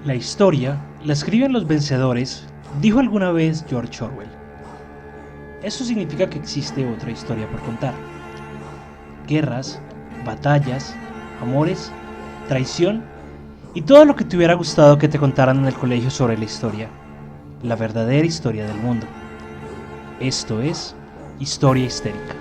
La historia la escriben los vencedores, dijo alguna vez George Orwell. Eso significa que existe otra historia por contar. Guerras, batallas, amores, traición y todo lo que te hubiera gustado que te contaran en el colegio sobre la historia. La verdadera historia del mundo. Esto es Historia Histérica.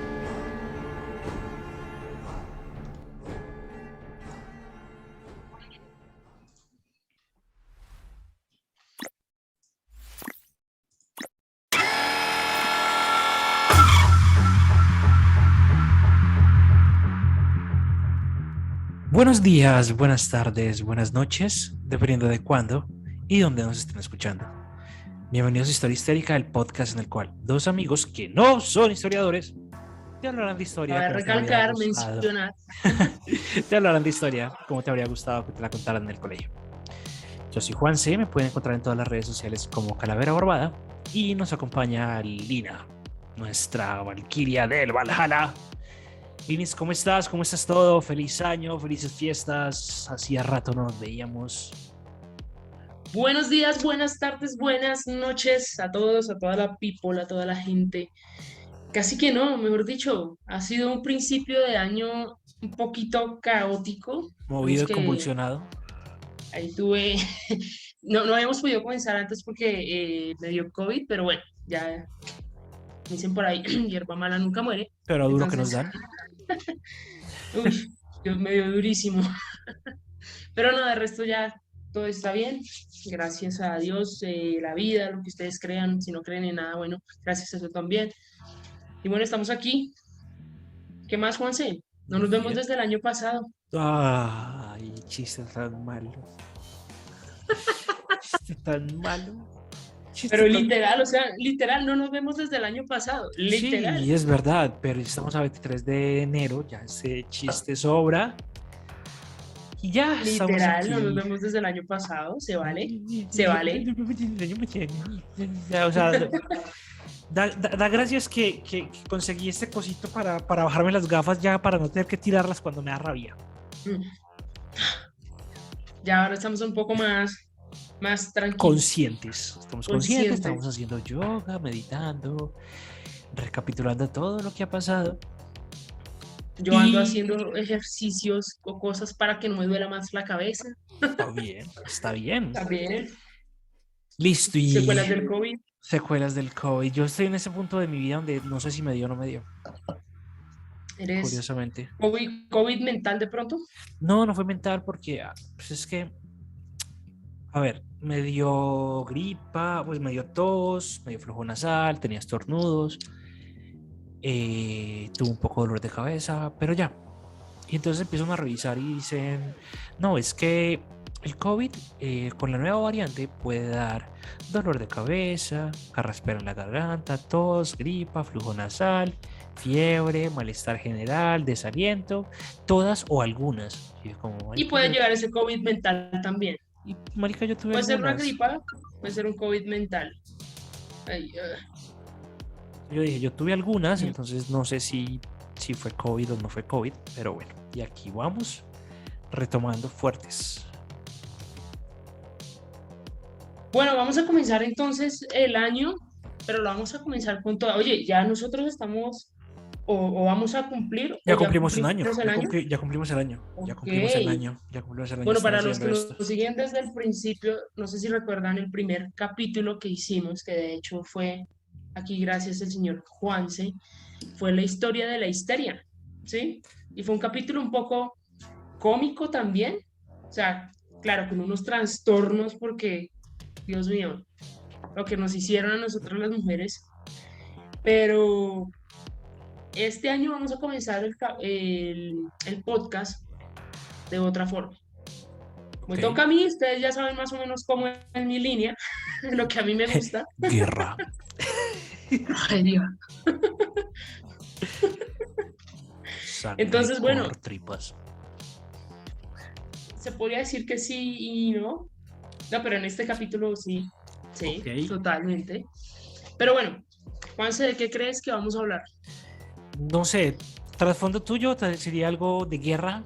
Buenos días, buenas tardes, buenas noches, dependiendo de cuándo y dónde nos estén escuchando. Bienvenidos a Historia Histérica, el podcast en el cual dos amigos que no son historiadores te hablarán de historia Cabe como te habría recalcar, gustado. mencionar. Te hablarán de historia como te habría gustado que te la contaran en el colegio. Yo soy Juan C. Me pueden encontrar en todas las redes sociales como Calavera Barbada y nos acompaña Lina, nuestra Valquiria del Valhalla. Linis, ¿cómo estás? ¿Cómo estás todo? Feliz año, felices fiestas. Hacía rato no nos veíamos. Buenos días, buenas tardes, buenas noches a todos, a toda la people, a toda la gente. Casi que no, mejor dicho, ha sido un principio de año un poquito caótico. Movido Vemos y que convulsionado. ahí tuve, no habíamos podido comenzar antes porque me dio COVID, pero bueno, ya dicen por ahí, hierba mala nunca muere. Pero duro que nos Entonces, dan. uy, me dio durísimo. Pero no, de resto ya todo está bien. Gracias a Dios, la vida, lo que ustedes crean, si no creen en nada, bueno, gracias a eso también. Y bueno, estamos aquí. ¿Qué más, Juanse? No nos vemos Bien. desde el año pasado. Ay, chiste tan malo. Chiste tan malo. Chiste Pero tan... literal, o sea, literal, no nos vemos desde el año pasado. Literal. Sí, es verdad, pero estamos a 23 de enero, ya ese chiste sobra. Y ya estamos Literal, no nos aquí. vemos desde el año pasado. Se vale. Se vale. O sea, da gracias que conseguí este cosito para bajarme las gafas ya para no tener que tirarlas cuando me da rabia. Mm. Ya ahora estamos un poco más tranquilos, Conscientes, estamos conscientes, estamos conscientes. haciendo yoga, meditando, recapitulando todo lo que ha pasado. Yo ando Y haciendo ejercicios o cosas para que no me duela más la cabeza. está bien, está bien. También Listo, y secuelas del COVID. secuelas del COVID. Yo estoy en ese punto de mi vida donde no sé si me dio o no me dio, ¿Eres curiosamente. COVID mental de pronto? No, no fue mental porque pues es que, a ver, me dio gripa, pues me dio tos, me dio flujo nasal, tenía estornudos, tuve un poco de dolor de cabeza, pero ya. Y entonces empiezan a revisar y dicen, no, es que el COVID con la nueva variante puede dar dolor de cabeza, carraspera en la garganta, tos, gripa, flujo nasal, fiebre, malestar general, desaliento, todas o algunas. Y es como, Y marica, puede yo, llegar ese COVID mental también. marica, yo tuve Puede ser una algunas. gripa, puede ser un COVID mental. Ay, Yo dije, yo tuve algunas, mm. entonces no sé si fue COVID o no fue COVID, pero bueno, y aquí vamos retomando fuertes. Bueno, vamos a comenzar entonces el año, pero lo vamos a comenzar con todo. Oye, ya nosotros estamos, o vamos a cumplir, o Ya ya cumplimos un cumplimos año, el año. ya cumplimos el año, ya Ok. cumplimos el año, ya cumplimos el año, Bueno, estamos para los haciendo que nos esto. siguen desde el principio, no sé si recuerdan el primer capítulo que hicimos, que de hecho fue aquí gracias al señor Juanse, fue la historia de la histeria, ¿sí? Y fue un capítulo un poco cómico también, o sea, claro, con unos trastornos porque, Dios mío, lo que nos hicieron a nosotros las mujeres, pero este año vamos a comenzar el podcast de otra forma. Me Ok. toca a mí, ustedes ya saben más o menos cómo es mi línea, lo que a mí me gusta. Guerra. Ay, Dios. Sangre Entonces, bueno, por tripas. se podría decir que sí y no. No, pero en este capítulo sí, Ok. sí, totalmente. Pero bueno, Juanse, ¿de qué crees que vamos a hablar? No sé, trasfondo tuyo sería algo de guerra.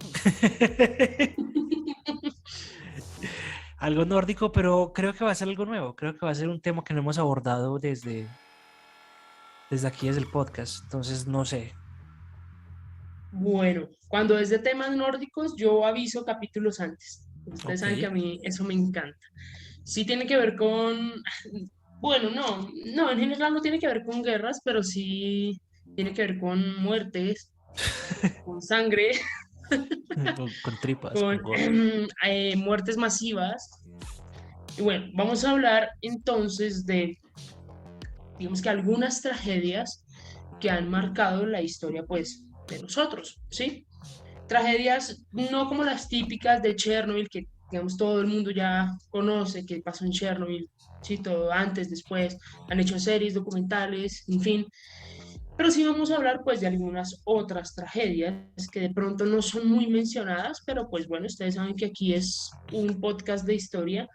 algo nórdico, pero creo que va a ser algo nuevo. Creo que va a ser un tema que no hemos abordado desde aquí, desde el podcast. Entonces, no sé. Bueno, cuando es de temas nórdicos, yo aviso capítulos antes. Ustedes Ok. saben que a mí eso me encanta. Sí tiene que ver con, bueno, no, en general no tiene que ver con guerras, pero sí tiene que ver con muertes, con sangre, Con tripas, con con gore. muertes masivas. Y bueno, vamos a hablar entonces de, digamos que algunas tragedias que han marcado la historia, pues, de nosotros, ¿sí? Tragedias no como las típicas de Chernobyl, que digamos todo el mundo ya conoce que pasó en Chernobyl, sí, todo antes, después, han hecho series, documentales, en fin. Pero sí vamos a hablar pues de algunas otras tragedias que de pronto no son muy mencionadas, pero pues bueno, ustedes saben que aquí es un podcast de historia.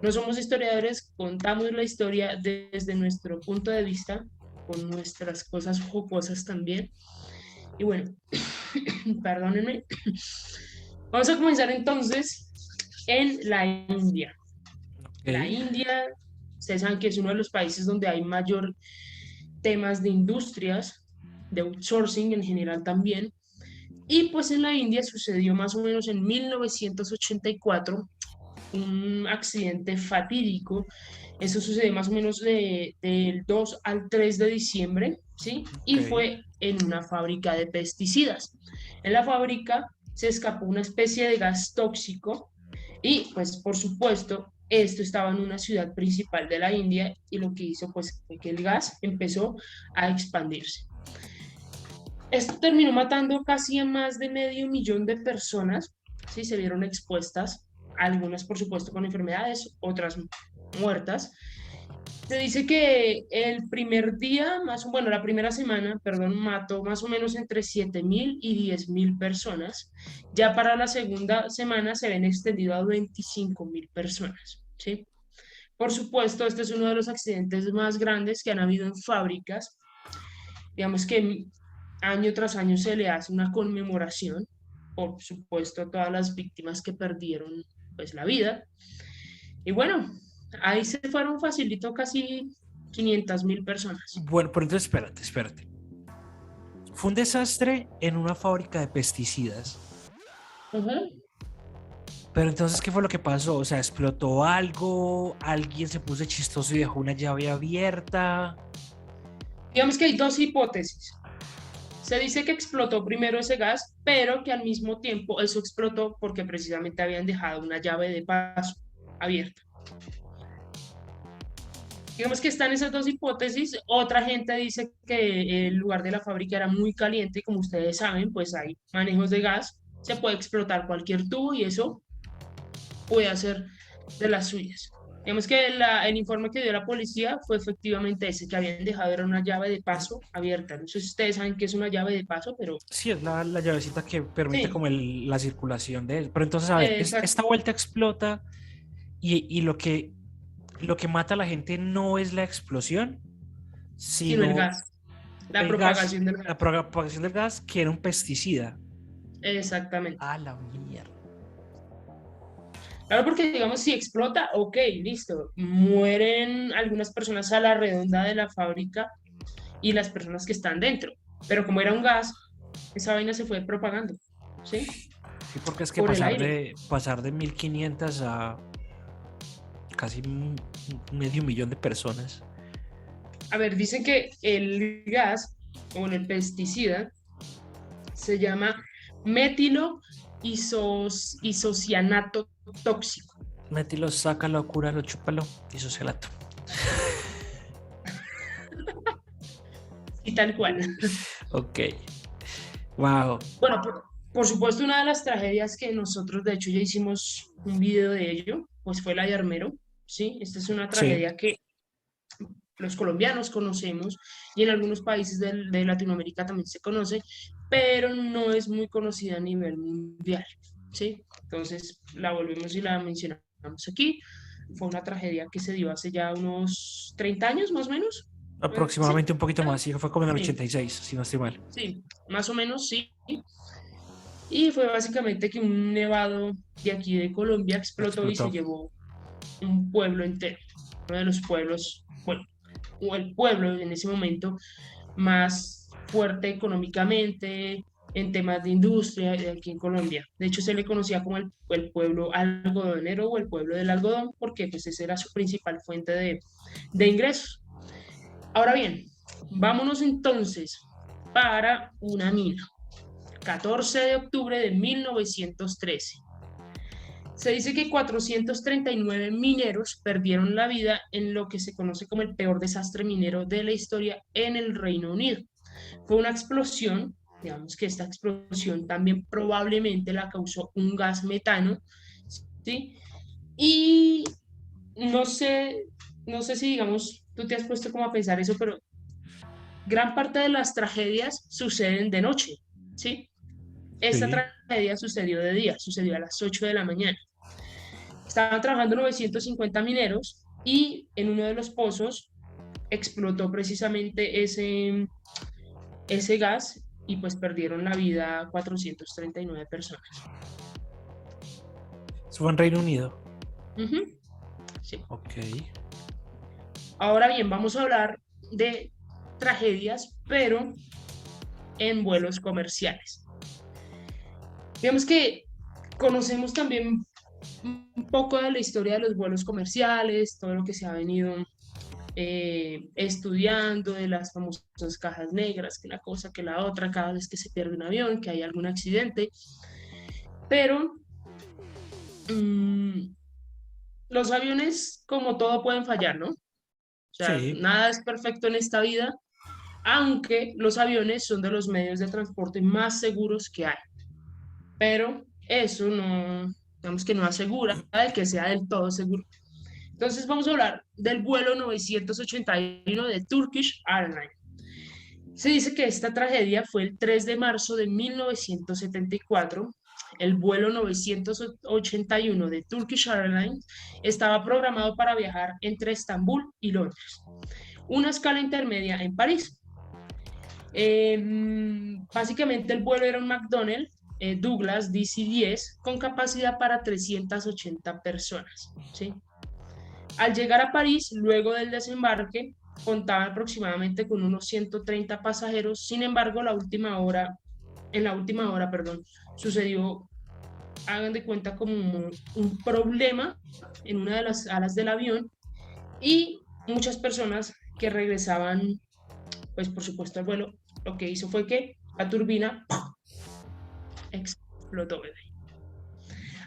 No somos historiadores, contamos la historia desde nuestro punto de vista, con nuestras cosas jocosas también. Y bueno, perdónenme. Vamos a comenzar entonces en la India. La Ok. India, ustedes saben que es uno de los países donde hay mayor temas de industrias, de outsourcing en general también. Y pues en la India sucedió más o menos en 1984 un accidente fatídico. Eso sucedió más o menos del 2 al 3 de diciembre, ¿sí? Ok. Y fue en una fábrica de pesticidas. En la fábrica se escapó una especie de gas tóxico y pues por supuesto esto estaba en una ciudad principal de la India y lo que hizo pues fue que el gas empezó a expandirse. Esto terminó matando casi a más de medio millón de personas, ¿sí? Se vieron expuestas, algunas por supuesto con enfermedades, otras muertas. Se dice que el primer día, bueno, la primera semana, perdón, mató más o menos entre 7.000 y 10.000 personas. Ya para la segunda semana se ven extendido a 25.000 personas, ¿sí? Por supuesto, este es uno de los accidentes más grandes que han habido en fábricas. Digamos que año tras año se le hace una conmemoración, por supuesto, a todas las víctimas que perdieron pues la vida. Y bueno, ahí se fueron facilito casi 500.000 personas. Bueno, pero entonces espérate. Fue un desastre en una fábrica de pesticidas. Ujú. Pero entonces, ¿qué fue lo que pasó? O sea, ¿explotó algo? ¿Alguien se puso chistoso y dejó una llave abierta? Digamos que hay dos hipótesis. Se dice que explotó primero ese gas, pero que al mismo tiempo eso explotó porque precisamente habían dejado una llave de paso abierta. Digamos que están esas dos hipótesis. Otra gente dice que el lugar de la fábrica era muy caliente y como ustedes saben, pues hay manejos de gas, se puede explotar cualquier tubo y eso puede hacer de las suyas. Digamos que el informe que dio la policía fue efectivamente ese, que habían dejado era una llave de paso abierta. No sé si ustedes saben qué es una llave de paso, pero Sí, es la llavecita que permite sí, como la circulación de él. Pero entonces, a ver, esta exacto, vuelta explota y lo que mata a la gente no es la explosión, sino el sino gas, la el gas, propagación del la gas. propagación del gas, que era un pesticida. Exactamente. A la mierda. Claro, porque digamos, si explota, ok, listo, mueren algunas personas a la redonda de la fábrica y las personas que están dentro, pero como era un gas, esa vaina se fue propagando, ¿sí? Sí, porque es que Por el pasar aire. de 1.500 a casi medio millón de personas. A ver, dicen que el gas, o el pesticida, se llama metilo isocianato tóxico, Mételo, sácalo, cúralo, chúpalo y socialato. y tal cual. Ok. Wow. Bueno, por supuesto, una de las tragedias que nosotros, de hecho, ya hicimos un video de ello, pues fue la de Armero, ¿sí? Esta es una Sí. tragedia que los colombianos conocemos y en algunos países de Latinoamérica también se conoce, pero no es muy conocida a nivel mundial, ¿sí? Entonces la volvemos y la mencionamos aquí. Fue una tragedia que se dio hace ya unos 30 años más o menos. Sí, Aproximadamente un poquito más. Sí, fue como en el sí, 86, si no estoy mal. sí, más o menos sí. Y fue básicamente que un nevado de aquí de Colombia explotó y se Explotó. llevó. un pueblo entero, uno de los pueblos, bueno, o el pueblo en ese momento más fuerte económicamente, en temas de industria aquí en Colombia. De hecho, se le conocía como el pueblo algodonero o el pueblo del algodón, porque pues esa era su principal fuente de ingresos. Ahora bien, vámonos entonces para una mina. 14 de octubre de 1913. Se dice que 439 mineros perdieron la vida en lo que se conoce como el peor desastre minero de la historia en el Reino Unido. Fue una explosión, digamos que esta explosión también probablemente la causó un gas metano, ¿sí? Y no sé, no sé si, digamos, tú te has puesto como a pensar eso, pero gran parte de las tragedias suceden de noche, ¿sí? Esta Sí. tragedia sucedió de día, sucedió a las 8 de la mañana. Estaban trabajando 950 mineros y en uno de los pozos explotó precisamente ese gas y pues perdieron la vida 439 personas. Eso fue en Reino Unido. Ujú, sí. Ok. Ahora bien, vamos a hablar de tragedias, pero en vuelos comerciales. Digamos que conocemos también un poco de la historia de los vuelos comerciales, todo lo que se ha venido estudiando de las famosas cajas negras, que la cosa, que la otra, cada vez que se pierde un avión, que hay algún accidente, pero mmm, los aviones, como todo, pueden fallar, ¿no? O sea, Sí. nada es perfecto en esta vida, aunque los aviones son de los medios de transporte más seguros que hay. Pero eso no, digamos que no asegura de que sea del todo seguro. Entonces vamos a hablar del vuelo 981 de Turkish Airlines. Se dice que esta tragedia fue el 3 de marzo de 1974. El vuelo 981 de Turkish Airlines estaba programado para viajar entre Estambul y Londres, una escala intermedia en París. Básicamente el vuelo era un McDonnell Douglas DC-10 con capacidad para 380 personas, ¿sí? Al llegar a París, luego del desembarque, contaban aproximadamente con unos 130 pasajeros. Sin embargo, en la última hora, perdón, sucedió, hagan de cuenta, como un problema en una de las alas del avión y muchas personas que regresaban, pues por supuesto al vuelo, lo que hizo fue que la turbina explotó.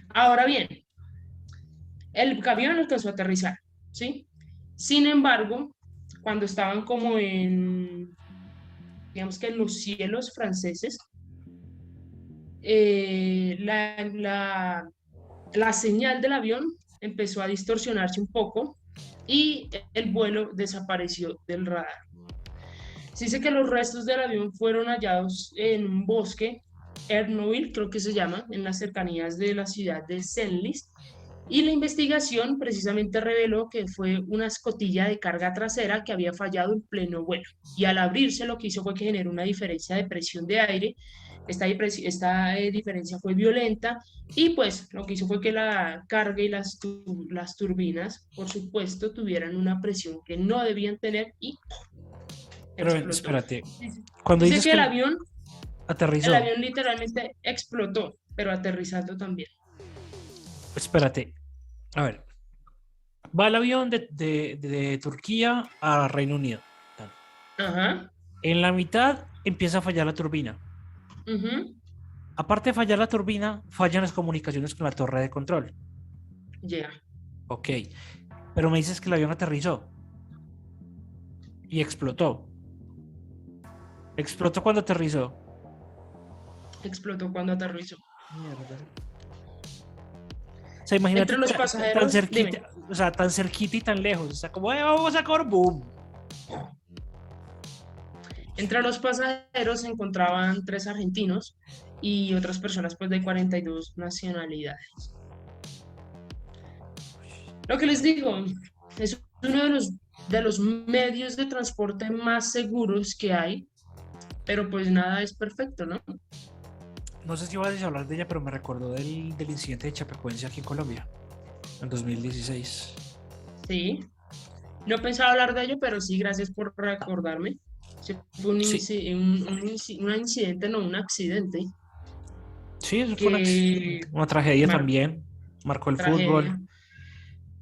Ahora bien, el avión alcanzó a aterrizar, ¿sí? Sin embargo, cuando estaban como digamos que en los cielos franceses, eh, la, la, la señal del avión empezó a distorsionarse un poco y el vuelo desapareció del radar. Se dice que los restos del avión fueron hallados en un bosque, Ernouville creo que se llama, en las cercanías de la ciudad de Senlis, y la investigación precisamente reveló que fue una escotilla de carga trasera que había fallado en pleno vuelo. Y al abrirse lo que hizo fue que generó una diferencia de presión de aire. Esta diferencia fue violenta y pues lo que hizo fue que la carga y las turbinas, por supuesto, tuvieran una presión que no debían tener y Pero explotó. espérate. Cuando Dice dices que que el aterrizó, avión literalmente explotó, pero aterrizando también. espérate. A ver, va el avión de Turquía a Reino Unido. Tal. Ajá. En la mitad empieza a fallar la turbina. Uh-huh. Aparte de fallar la turbina, fallan las comunicaciones con la torre de control. Yeah. Ok, pero me dices que el avión aterrizó y explotó. ¿Explotó cuando aterrizó? Explotó cuando aterrizó. Mierda. O sea, imagínate Entre los tan pasajeros, dime, cerquita, o sea, tan cerquita y tan lejos. O sea, como, vamos a correr, boom. entre los pasajeros se encontraban 3 argentinos y otras personas pues de 42 nacionalidades. Lo que les digo, es uno de los medios de transporte más seguros que hay, pero pues nada es perfecto, ¿no? No sé si vas a hablar de ella, pero me recordó del incidente de Chapecoense aquí en Colombia, en 2016. Sí. No pensaba hablar de ello, pero sí, gracias por recordarme. Sí, fue Sí, un incidente, no, un accidente sí, eso fue que una tragedia marcó también. Marcó el tragedia. fútbol.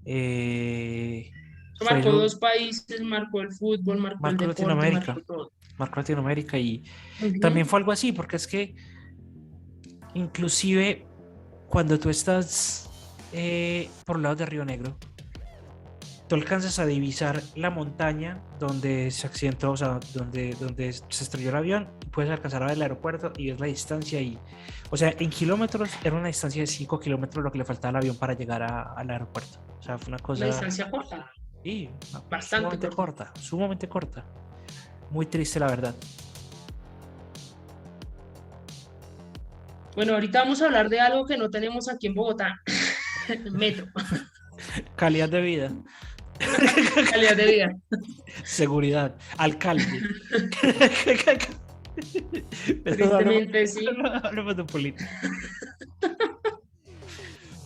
Eso Fue marcó lo, dos países, marcó el fútbol, marcó el marcó deporte, marcó Latinoamérica. todo. Marcó Latinoamérica y también Ujú. fue algo así, porque es que inclusive cuando tú estás por lados de Río Negro, tú alcanzas a divisar la montaña donde se accidentó, o sea, donde se estrelló el avión, y puedes alcanzar a ver el aeropuerto y ves la distancia y, o sea, en kilómetros era una distancia de 5 kilómetros lo que le faltaba al avión para llegar al aeropuerto. O sea, fue una Una cosa, distancia corta, sí, bastante corta. sumamente corta. Muy triste, la verdad. Bueno, ahorita vamos a hablar de algo que no tenemos aquí en Bogotá, metro, Calidad de vida, calidad de vida. seguridad, alcalde. Pero no Tristemente sí. no hablemos de política.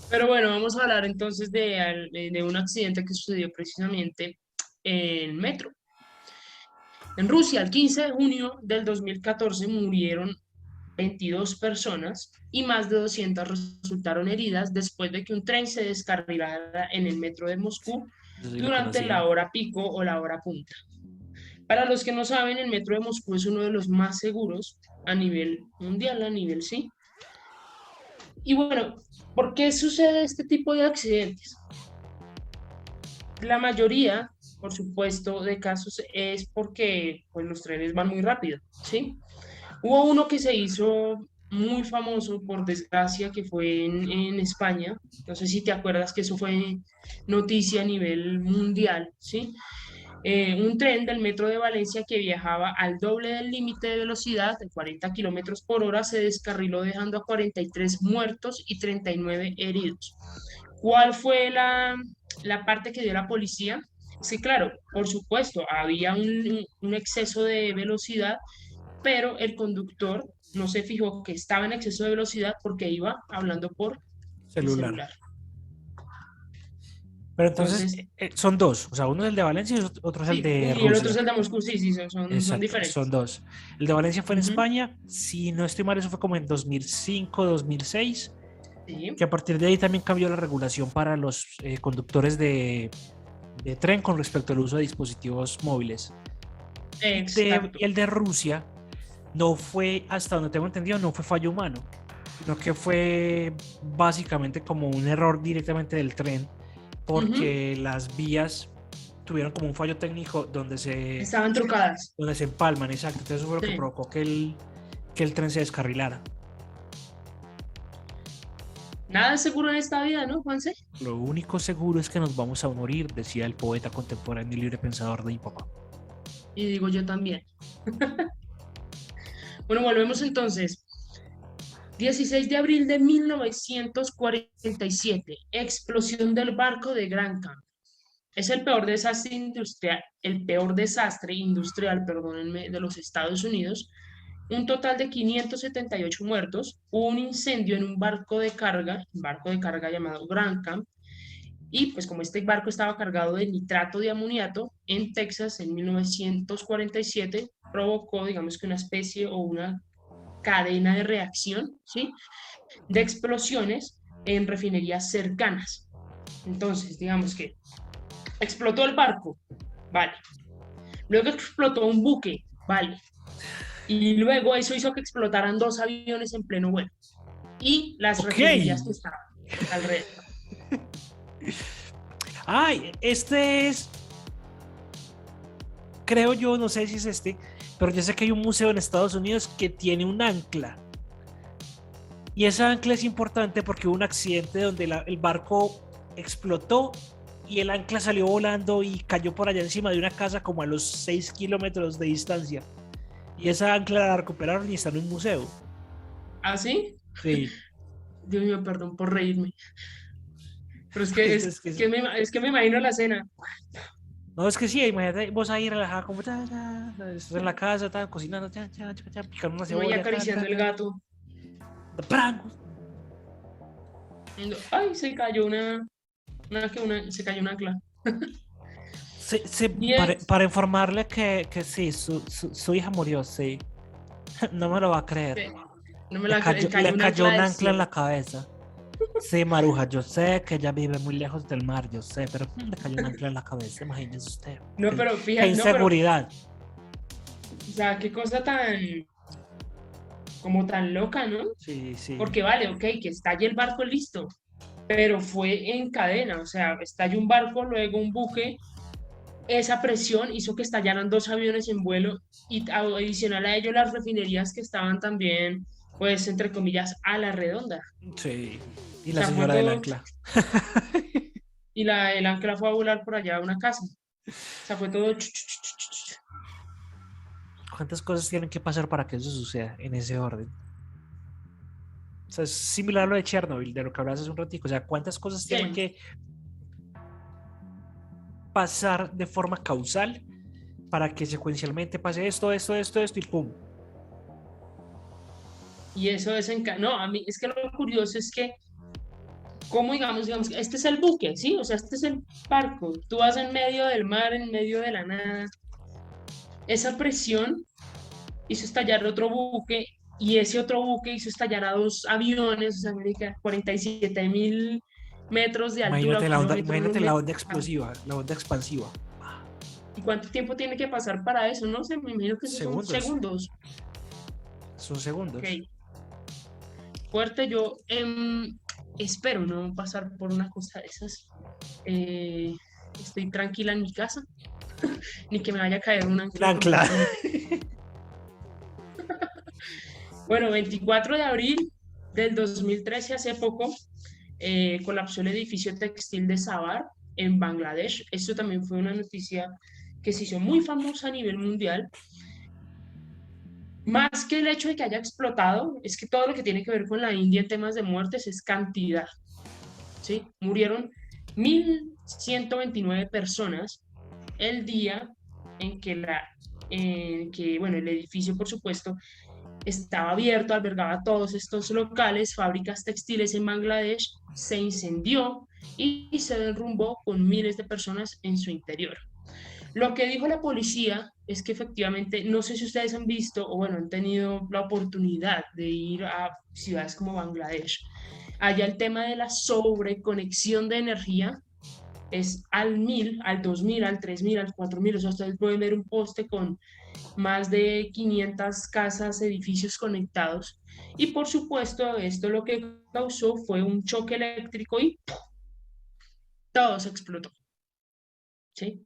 Pero bueno, vamos a hablar entonces de un accidente que sucedió precisamente en metro. En Rusia, el 15 de junio del 2014 murieron 22 personas y más de 200 resultaron heridas después de que un tren se descarrilara en el metro de Moscú Yo sí lo durante conocía. la hora pico o la hora punta. Para los que no saben, el metro de Moscú es uno de los más seguros a nivel mundial, a nivel sí. Y bueno, ¿por qué sucede este tipo de accidentes? La mayoría, por supuesto, de casos es porque pues, los trenes van muy rápido, ¿sí? Hubo uno que se hizo muy famoso, por desgracia, que fue en España. No sé si te acuerdas que eso fue noticia a nivel mundial, ¿sí? Un tren del metro de Valencia que viajaba al doble del límite de velocidad, de 40 kilómetros por hora, se descarriló dejando a 43 muertos y 39 heridos. ¿Cuál fue la parte que dio la policía? Sí, claro, por supuesto, había un exceso de velocidad, pero el conductor no se fijó que estaba en exceso de velocidad porque iba hablando por el Celular. celular. Pero entonces Entonces, son dos, o sea, uno es el de Valencia y otro es el sí, de y el otro es Rusia. el de Moscú, sí, sí, son Exacto, son diferentes. dos. El de Valencia fue en Ujú. España, si no estoy mal, eso fue como en 2005, 2006, Sí, que a partir de ahí también cambió la regulación para los conductores de tren con respecto al uso de dispositivos móviles. exacto. El de Rusia no fue, hasta donde tengo entendido, no fue fallo humano, sino que fue básicamente como un error directamente del tren, Ujú. porque las vías tuvieron como un fallo técnico Estaban trucadas. donde se empalman, exacto. Entonces eso fue lo que Sí. provocó que el tren se descarrilara. Nada es seguro en esta vida, ¿no, Juanse? Lo único seguro es que nos vamos a morir, decía el poeta contemporáneo y libre pensador de mi papá. Y digo yo también. Bueno, volvemos entonces. 16 de abril de 1947, explosión del barco de Granca. Es el peor desastre industrial, perdónenme, de los Estados Unidos. Un total de 578 muertos. Hubo un incendio en un barco de carga llamado Granca. Y pues como este barco estaba cargado de nitrato de amoniato en Texas en 1947, provocó, digamos que una especie o una cadena de reacción, ¿sí? De explosiones en refinerías cercanas. Entonces, digamos que explotó el barco, vale. Luego explotó un buque, vale. Y luego eso hizo que explotaran dos aviones en pleno vuelo. Y las Ok. refinerías que estaban alrededor. Ay, este es, creo yo, no sé si es este, pero yo sé que hay un museo en Estados Unidos que tiene un ancla. Y esa ancla es importante porque hubo un accidente donde el barco explotó y el ancla salió volando y cayó por allá encima de una casa como a los 6 kilómetros de distancia. Y esa ancla la recuperaron y está en un museo. ¿Así? Sí. Dios mío, perdón por reírme. Pero Es que, es que me imagino la escena. no, es que sí, imagínate vos ahí relajada como estás en la casa, cocinando, picando una Uno ahí cebolla, acariciando el gato. ¡pran! Ay, se cayó se cayó un ancla. Sí, sí, Y es, para informarle que sí, su hija murió, sí. No me lo va a creer. que no me la cayó Le un cayó ancla un del ancla en cielo. la cabeza. Sí, Maruja, yo sé que ella vive muy lejos del mar, yo sé, pero le cayó un ancla en la cabeza, imagínese usted. No, pero Qué fíjate, no, pero, inseguridad. o sea, qué cosa tan, como tan loca, ¿no? Sí, sí. Porque vale, ok, que estalle el barco, listo, pero fue en cadena, o sea, estalló un barco, luego un buque, esa presión hizo que estallaran dos aviones en vuelo y adicional a ello las refinerías que estaban también, pues, entre comillas, a la redonda. Sí. Y O la sea, fue señora del todo, ancla. y el ancla fue a volar por allá a una casa. O sea, fue todo. ¿Cuántas cosas tienen que pasar para que eso suceda en ese orden? O sea, es similar a lo de Chernobyl, de lo que hablas hace un ratico. O sea, ¿cuántas cosas tienen Sí. que pasar de forma causal para que secuencialmente pase esto y pum? Y eso es no, a mí es que lo curioso es que, como digamos, este es el buque, ¿sí? O sea, este es el barco. Tú vas en medio del mar, en medio de la nada. Esa presión hizo estallar otro buque y ese otro buque hizo estallar a dos aviones, o sea, marica, 47.000 metros de altura o kilómetros, no Imagínate me. la onda explosiva, la onda expansiva. ¿Y cuánto tiempo tiene que pasar para eso? No sé, me imagino que esos son Segundos, segundos. son Ok, segundos. fuerte, yo espero no pasar por una cosa de esas. Eh, Estoy tranquila en mi casa, ni que me vaya a caer un Un ancla ancla. completamente. Bueno, 24 de abril del 2013, hace poco, colapsó el edificio textil de Sabar en Bangladesh. Esto también fue una noticia que se hizo muy famosa a nivel mundial. Más que el hecho de que haya explotado, es que todo lo que tiene que ver con la India en temas de muertes es cantidad, ¿sí? Murieron 1.129 personas el día en que, bueno, el edificio, por supuesto, estaba abierto, albergaba todos estos locales, fábricas textiles en Bangladesh, se incendió y se derrumbó con miles de personas en su interior. Lo que dijo la policía es que efectivamente, no sé si ustedes han visto o bueno, han tenido la oportunidad de ir a ciudades como Bangladesh. Allá el tema de la sobreconexión de energía es al 1000, al 2000, al 3000, al 4000. O sea, ustedes pueden ver un poste con más de 500 casas, edificios conectados. Y por supuesto, esto lo que causó fue un choque eléctrico y ¡pum!, todo se explotó. ¿Sí?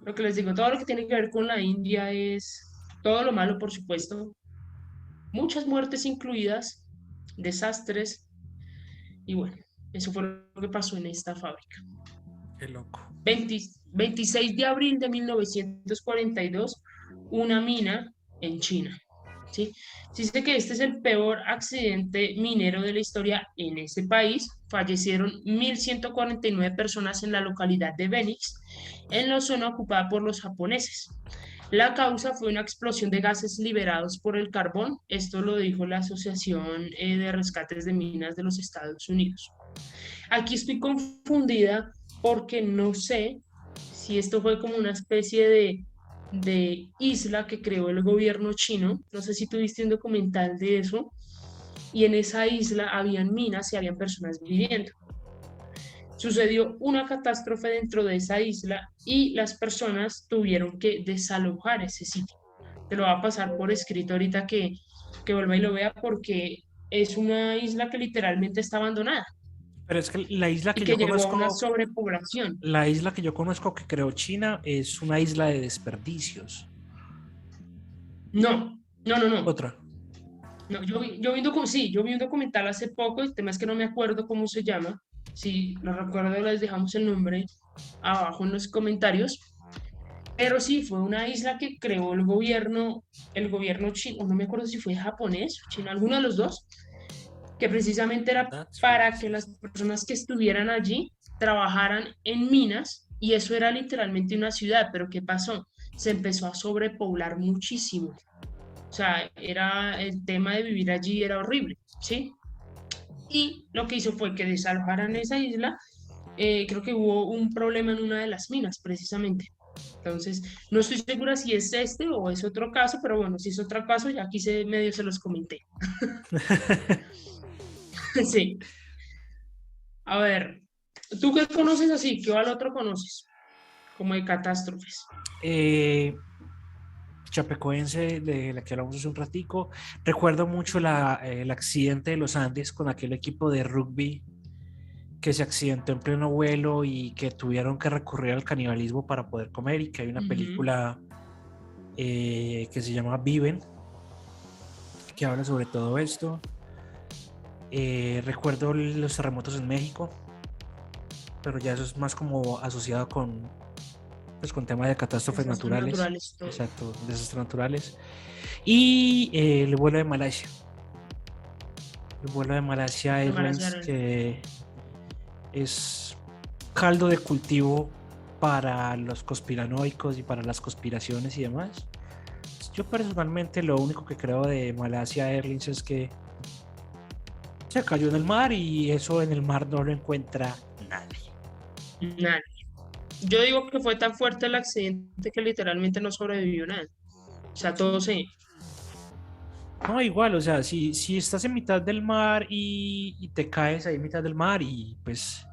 Lo que les digo, todo lo que tiene que ver con la India es todo lo malo, por supuesto, muchas muertes incluidas, desastres, y bueno, eso fue lo que pasó en esta fábrica. Qué loco. 26 de abril de 1942, una mina en China. ¿Sí? Se dice que este es el peor accidente minero de la historia en ese país. Fallecieron 1.149 personas en la localidad de Phoenix, en la zona ocupada por los japoneses. La causa fue una explosión de gases liberados por el carbón. Esto lo dijo la Asociación de Rescates de Minas de los Estados Unidos. Aquí estoy confundida porque no sé si esto fue como una especie de isla que creó el gobierno chino. No sé si tuviste un documental de eso. Y en esa isla habían minas y habían personas viviendo. Sucedió una catástrofe dentro de esa isla y las personas tuvieron que desalojar ese sitio. Te lo va a pasar por escrito ahorita que vuelva y lo vea porque es una isla que literalmente está abandonada Pero es que y que llegó a una sobrepoblación. la isla que yo conozco que creó China es una isla de desperdicios. No, no, no, no. Otra. No, sí, yo vi un documental hace poco, el tema es que no me acuerdo cómo se llama. Si lo recuerdo, les dejamos el nombre abajo en los comentarios. Pero sí, fue una isla que creó el gobierno chino, no me acuerdo si fue japonés o chino, alguno de los dos, que precisamente era That's para que las racist. personas que estuvieran allí trabajaran en minas y eso era literalmente una ciudad, pero ¿qué pasó? Se empezó a sobrepoblar muchísimo. O sea, el tema de vivir allí era horrible, ¿sí? Y lo que hizo fue que desalojaran esa isla, creo que hubo un problema en una de las minas, precisamente. Entonces, no estoy segura si es este o es otro caso, pero bueno, si es otro caso, ya aquí medio se los comenté. Sí. A ver, ¿tú qué conoces así? ¿Qué al otro conoces? Como de catástrofes. Eh, Chapecoense, de la que hablamos hace un ratico. Recuerdo mucho el accidente de los Andes con aquel equipo de rugby que se accidentó en pleno vuelo y que tuvieron que recurrir al canibalismo para poder comer, y que hay una Ujú. película que se llama Viven, que habla sobre todo esto. Recuerdo los terremotos en México, pero ya eso es más como asociado con temas de catástrofes Desastres naturales. naturales, todo. Exacto, desastres naturales. Y el vuelo de Malasia. El vuelo de Malasia De malas Airlines, aerolíneas. que es caldo de cultivo para los conspiranoicos y para las conspiraciones y demás. Yo personalmente lo único que creo de Malasia Airlines es que se cayó en el mar, y eso en el mar no lo encuentra nadie. Nadie. Yo digo que fue tan fuerte el accidente que literalmente no sobrevivió nada. O sea, todo se... No, igual, o sea, si estás en mitad del mar y te caes ahí en mitad del mar, y pues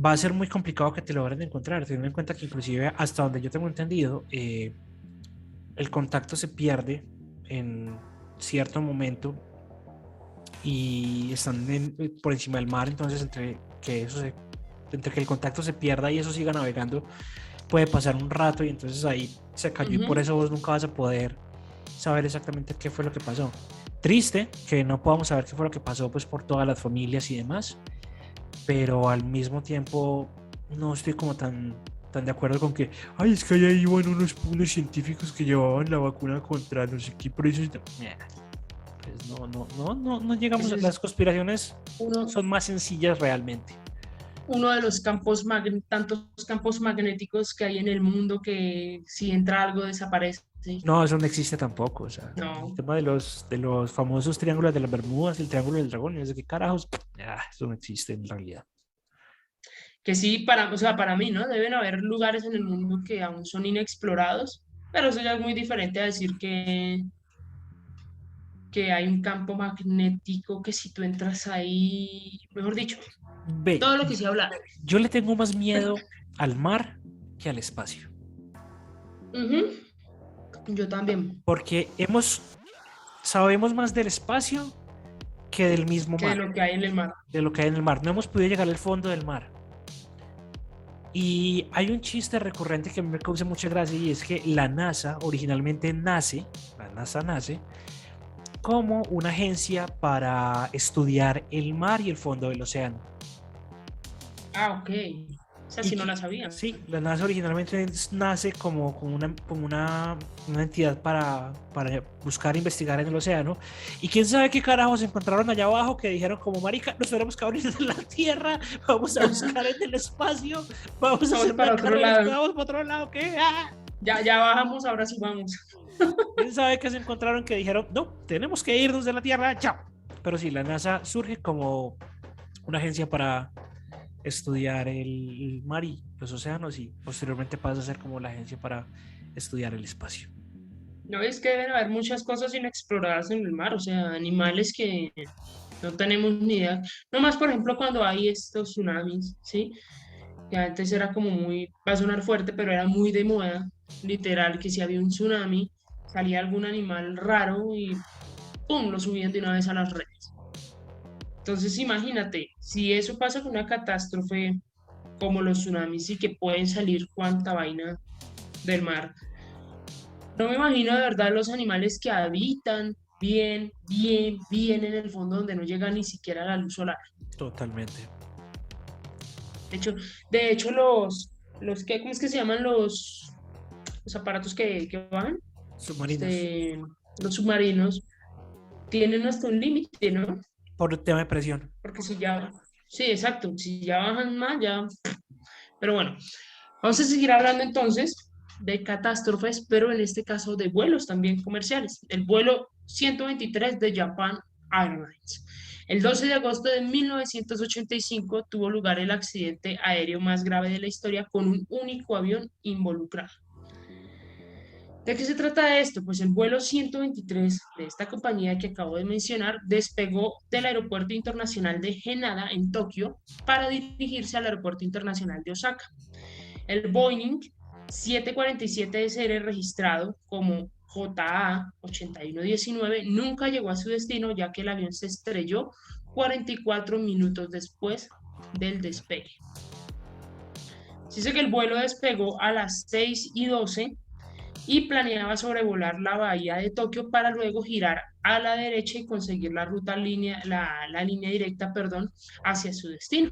va a ser muy complicado que te logren encontrar, teniendo en cuenta que inclusive hasta donde yo tengo entendido, el contacto se pierde en cierto momento y están por encima del mar. Entonces entre que el contacto se pierda y eso siga navegando, puede pasar un rato, y entonces ahí se cayó, y por Ujú. eso vos nunca vas a poder saber exactamente qué fue lo que pasó. Triste que no podamos saber qué fue lo que pasó, pues por todas las familias y demás, pero al mismo tiempo no estoy como tan de acuerdo con que, ay, es que allá iban unos científicos que llevaban la vacuna contra no sé qué, por eso pues no llegamos Ese a es las conspiraciones, uno, son más sencillas realmente. uno de los tantos campos magnéticos que hay en el mundo que si entra algo desaparece. No, eso no existe tampoco, o sea, el No, tema de los famosos triángulos de las Bermudas, el triángulo del dragón, y no sé qué carajos, eso no existe en realidad. que sí, o sea, para mí, ¿no? Deben haber lugares en el mundo que aún son inexplorados, pero eso ya es muy diferente a decir que hay un campo magnético que si tú entras ahí, mejor dicho, Ve, todo lo que se habla. yo le tengo más miedo al mar que al espacio, Ujú. Yo también, porque sabemos más del espacio que del mismo que de mar, lo que hay en el mar. de lo que hay en el mar. No hemos podido llegar al fondo del mar. Y hay un chiste recurrente que me causa mucha gracia, y es que la NASA nace como una agencia para estudiar el mar y el fondo del océano. Ah, ok. O sea, Y si no que, la sabía. sí, la NASA originalmente nace como una entidad para buscar e investigar en el océano. Y quién sabe qué carajos encontraron allá abajo, que dijeron como, marica, nos tenemos que abrir de la Tierra, vamos a buscar en el espacio, vamos a Vamos hacer una para otro carrera, lado. vamos para otro lado, ¿qué? ¡Ah! Ya bajamos, ahora sí vamos. ¿Quién sabe qué se encontraron, que dijeron, no, tenemos que irnos de la Tierra, chao? Pero sí, la NASA surge como una agencia para estudiar el mar y los océanos, y posteriormente pasa a ser como la agencia para estudiar el espacio. No, es que deben haber muchas cosas inexploradas en el mar, o sea, animales que no tenemos ni idea. No más, por ejemplo, cuando hay estos tsunamis, ¿sí? Que antes era como muy, va a sonar fuerte, pero era muy de moda, literal, que si había un tsunami, salía algún animal raro y ¡pum! Lo subían de una vez a las redes. Entonces, imagínate, si eso pasa con una catástrofe como los tsunamis y que pueden salir cuanta vaina del mar, no me imagino de verdad los animales que habitan bien en el fondo donde no llega ni siquiera la luz solar. Totalmente. De hecho, ¿cómo es que se llaman los aparatos que van? Submarinos. Este, los submarinos tienen hasta un límite, ¿no? Por el tema de presión. Porque si ya, sí, exacto, si ya bajan más, ya. Pero bueno, vamos a seguir hablando entonces de catástrofes, pero en este caso de vuelos también comerciales. El vuelo 123 de Japan Airlines. El 12 de agosto de 1985 tuvo lugar el accidente aéreo más grave de la historia con un único avión involucrado. ¿De qué se trata esto? Pues el vuelo 123 de esta compañía que acabo de mencionar despegó del Aeropuerto Internacional de Haneda en Tokio para dirigirse al Aeropuerto Internacional de Osaka. El Boeing 747SR registrado como JA8119 nunca llegó a su destino ya que el avión se estrelló 44 minutos después del despegue. Se dice que el vuelo despegó a las 6:12 y planeaba sobrevolar la bahía de Tokio para luego girar a la derecha y conseguir la línea directa, hacia su destino.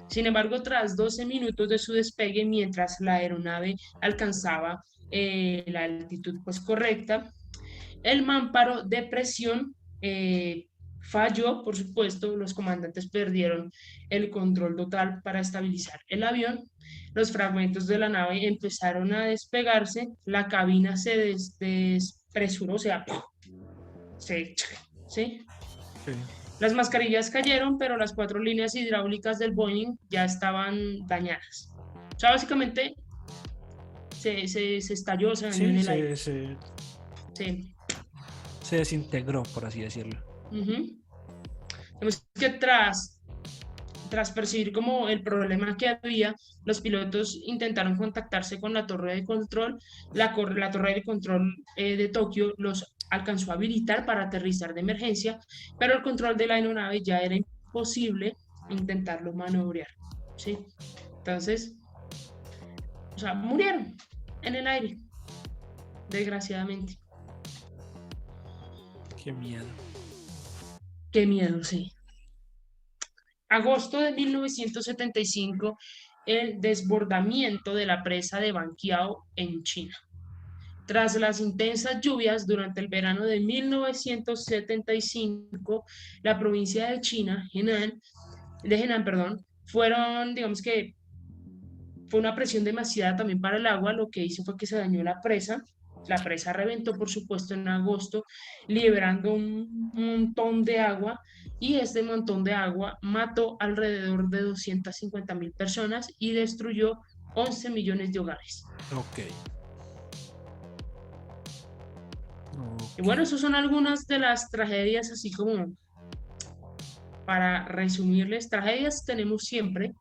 Sin embargo, tras 12 minutos de su despegue, mientras la aeronave alcanzaba la altitud correcta, el mámparo de presión falló, por supuesto, los comandantes perdieron el control total para estabilizar el avión, los fragmentos de la nave empezaron a despegarse, la cabina se despresuró, o sea, ¿sí? Las mascarillas cayeron, pero las 4 líneas hidráulicas del Boeing ya estaban dañadas. O sea, básicamente se estalló, se dañó en el aire. Se desintegró, por así decirlo. Vemos que tras percibir como el problema que había, los pilotos intentaron contactarse con la torre de control. La torre de control de Tokio los alcanzó a habilitar para aterrizar de emergencia, pero el control de la aeronave ya era imposible intentarlo maniobrar, ¿sí? Entonces, o sea, murieron en el aire, desgraciadamente. Qué miedo. Qué miedo, sí. Agosto de 1975, el desbordamiento de la presa de Banqiao en China. Tras las intensas lluvias durante el verano de 1975, la provincia de Henan, digamos que fue una presión demasiada también para el agua, lo que hizo fue que se dañó la presa. La presa reventó, por supuesto, en agosto, liberando un montón de agua, y este montón de agua mató alrededor de 250.000 personas y destruyó 11 millones de hogares. Ok. Y bueno, esas son algunas de las tragedias, así como para resumirles. Tragedias tenemos siempre.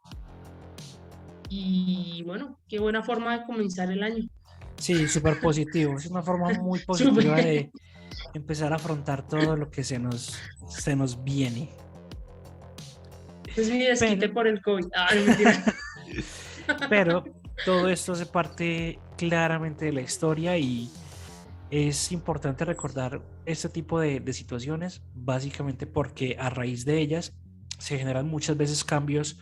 Y bueno, qué buena forma de comenzar el año. Sí, súper positivo. Es una forma muy positiva de empezar a afrontar todo lo que se nos viene. Es mi desquite por el COVID. No, mentira. Pero todo esto hace parte claramente de la historia y es importante recordar este tipo de situaciones, básicamente porque a raíz de ellas se generan muchas veces cambios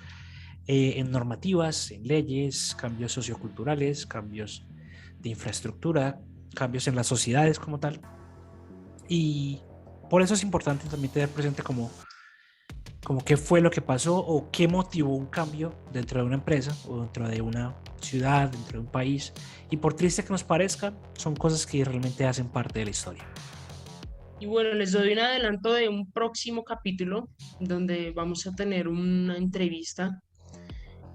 en normativas, en leyes, cambios socioculturales, cambios de infraestructura, cambios en las sociedades como tal. Y por eso es importante también tener presente como qué fue lo que pasó o qué motivó un cambio dentro de una empresa o dentro de una ciudad, dentro de un país. Y por triste que nos parezca, son cosas que realmente hacen parte de la historia. Y bueno, les doy un adelanto de un próximo capítulo donde vamos a tener una entrevista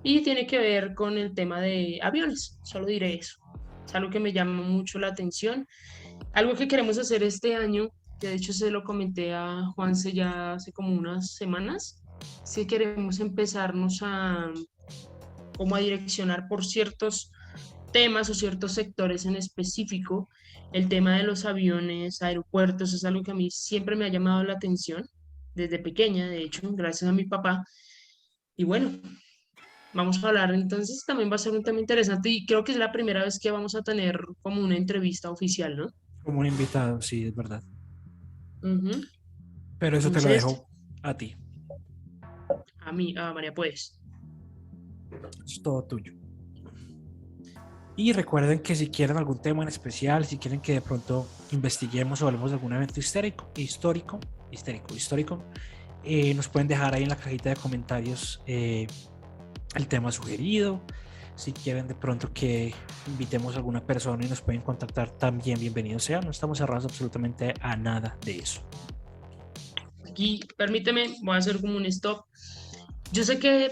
y tiene que ver con el tema de aviones. Solo diré eso. Es algo que me llama mucho la atención. Algo que queremos hacer este año, que de hecho se lo comenté a Juanse ya hace como unas semanas, es que queremos empezarnos a direccionar por ciertos temas o ciertos sectores en específico. El tema de los aviones, aeropuertos, es algo que a mí siempre me ha llamado la atención, desde pequeña, de hecho, gracias a mi papá. Y bueno, vamos a hablar, entonces también va a ser un tema interesante y creo que es la primera vez que vamos a tener como una entrevista oficial, ¿no? Como un invitado, sí, es verdad. Pero eso Entonces, te lo dejo a ti. A mí, a María, pues. Es todo tuyo. Y recuerden que si quieren algún tema en especial, si quieren que de pronto investiguemos o hablemos de algún evento histórico, nos pueden dejar ahí en la cajita de comentarios el tema sugerido. Si quieren de pronto que invitemos a alguna persona y nos pueden contactar, también bienvenido sea. No estamos cerrados absolutamente a nada de eso. aquí, permíteme, voy a hacer como un stop. Yo sé que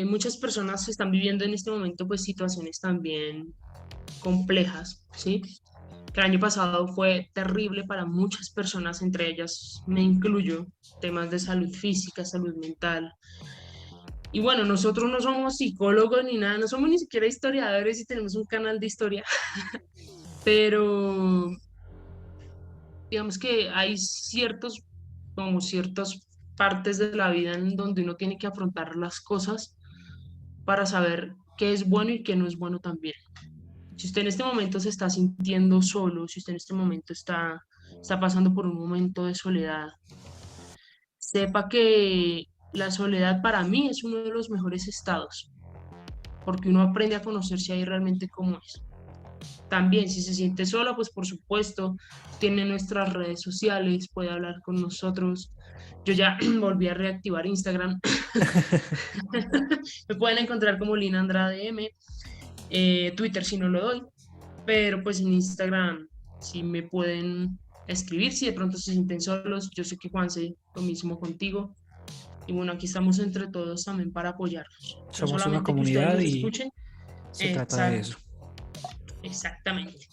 muchas personas están viviendo en este momento pues situaciones también complejas, ¿sí? Que el año pasado fue terrible para muchas personas, entre ellas me incluyo, temas de salud física, salud mental. Y bueno, nosotros no somos psicólogos ni nada, no somos ni siquiera historiadores y tenemos un canal de historia, pero digamos que hay como ciertas partes de la vida en donde uno tiene que afrontar las cosas para saber qué es bueno y qué no es bueno también. Si usted en este momento se está sintiendo solo, si usted en este momento está pasando por un momento de soledad, sepa que la soledad para mí es uno de los mejores estados, porque uno aprende a conocerse ahí realmente cómo es. También, si se siente sola, pues por supuesto, tiene nuestras redes sociales, puede hablar con nosotros. Yo ya volví a reactivar Instagram. Me pueden encontrar como Lina Andrade M. Twitter si no lo doy, pero pues en Instagram sí me pueden escribir si de pronto se sienten solos. Yo sé que Juanse, lo mismo contigo. Y bueno, aquí estamos entre todos también para apoyarnos. No Somos una solamente que ustedes comunidad nos y escuchen. se trata de eso. Exactamente.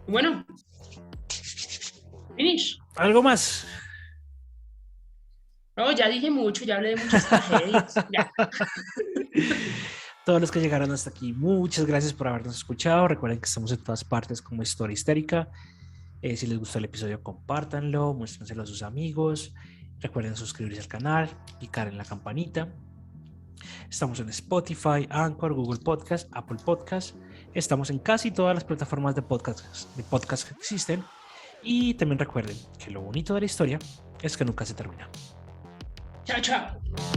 Bueno, finish. ¿Algo más? No, ya dije mucho, ya hablé de muchas tragedias. Ya. Todos los que llegaron hasta aquí, muchas gracias por habernos escuchado. Recuerden que estamos en todas partes como Historia Histérica. Si les gustó el episodio, compártanlo, muéstrenselo a sus amigos. Recuerden suscribirse al canal, picar en la campanita. Estamos en Spotify, Anchor, Google Podcast, Apple Podcast. Estamos en casi todas las plataformas de podcast que existen. Y también recuerden que lo bonito de la historia es que nunca se termina. Chao, chao.